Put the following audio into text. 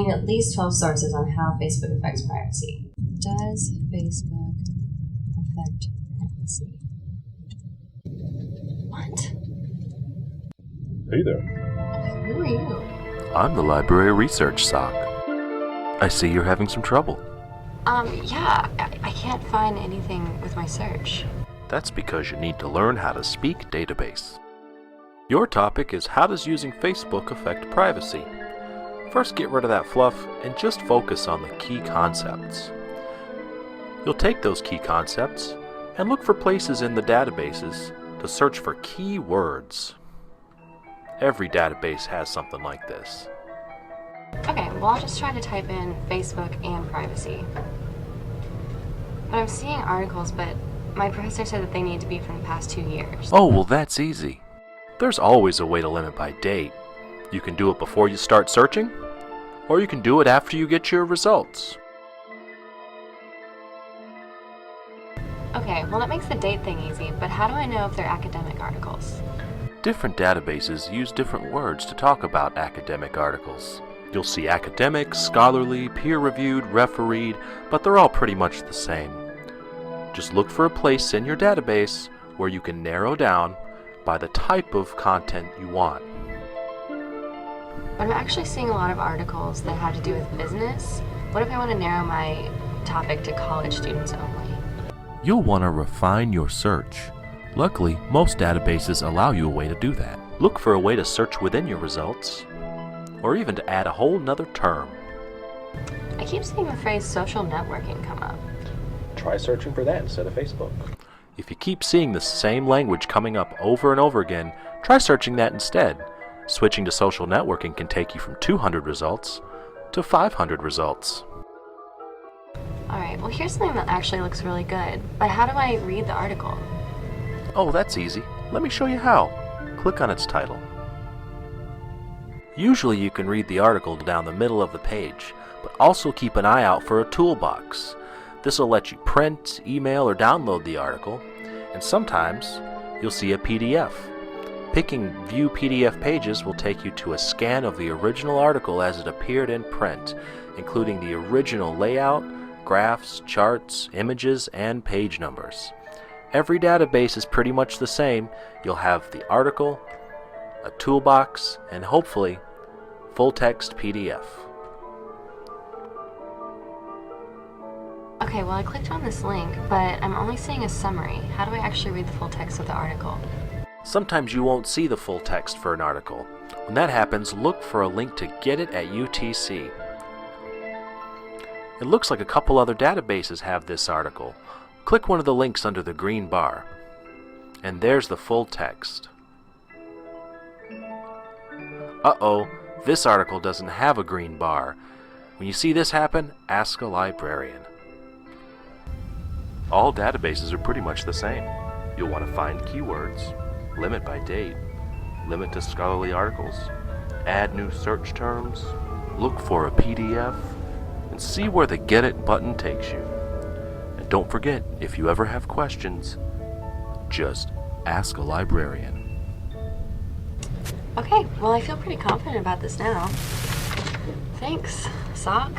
need at least 12 sources on how Facebook affects privacy. Does Facebook affect privacy? What? Hey there. Who are you? I'm the library research sock. I see you're having some trouble. Yeah, I can't find anything with my search. That's because you need to learn how to speak database. Your topic is how does using Facebook affect privacy? First, get rid of that fluff and just focus on the key concepts. You'll take those key concepts and look for places in the databases to search for key words. Every database has something like this. Okay, well I'll just try to type in Facebook and privacy. But I'm seeing articles, but my professor said that they need to be from the past 2 years. Oh, well that's easy. There's always a way to limit by date. You can do it before you start searching, or you can do it after you get your results. Okay, well that makes the date thing easy, but how do I know if they're academic articles? Different databases use different words to talk about academic articles. You'll see academic, scholarly, peer-reviewed, refereed, but they're all pretty much the same. Just look for a place in your database where you can narrow down by the type of content you want. But I'm actually seeing a lot of articles that have to do with business. What if I want to narrow my topic to college students only? You'll want to refine your search. Luckily, most databases allow you a way to do that. Look for a way to search within your results, or even to add a whole nother term. I keep seeing the phrase social networking come up. Try searching for that instead of Facebook. If you keep seeing the same language coming up over and over again, try searching that instead. Switching to social networking can take you from 200 results to 500 results. Alright, well here's something that actually looks really good, but how do I read the article? Oh, that's easy. Let me show you how. Click on its title. Usually you can read the article down the middle of the page, but also keep an eye out for a toolbox. This will let you print, email, or download the article, and sometimes you'll see a PDF. Picking View PDF Pages will take you to a scan of the original article as it appeared in print, including the original layout, graphs, charts, images, and page numbers. Every database is pretty much the same. You'll have the article, a toolbox, and hopefully full-text PDF. Okay, well I clicked on this link, but I'm only seeing a summary. How do I actually read the full text of the article? Sometimes you won't see the full text for an article. When that happens, look for a link to get it at UTC. It looks like a couple other databases have this article. Click one of the links under the green bar, and there's the full text. Uh-oh, this article doesn't have a green bar. When you see this happen, ask a librarian. All databases are pretty much the same. You'll want to find keywords, limit by date, limit to scholarly articles, add new search terms, look for a PDF, and see where the Get It button takes you. And don't forget, if you ever have questions, just ask a librarian. Okay, well I feel pretty confident about this now. Thanks, Sock.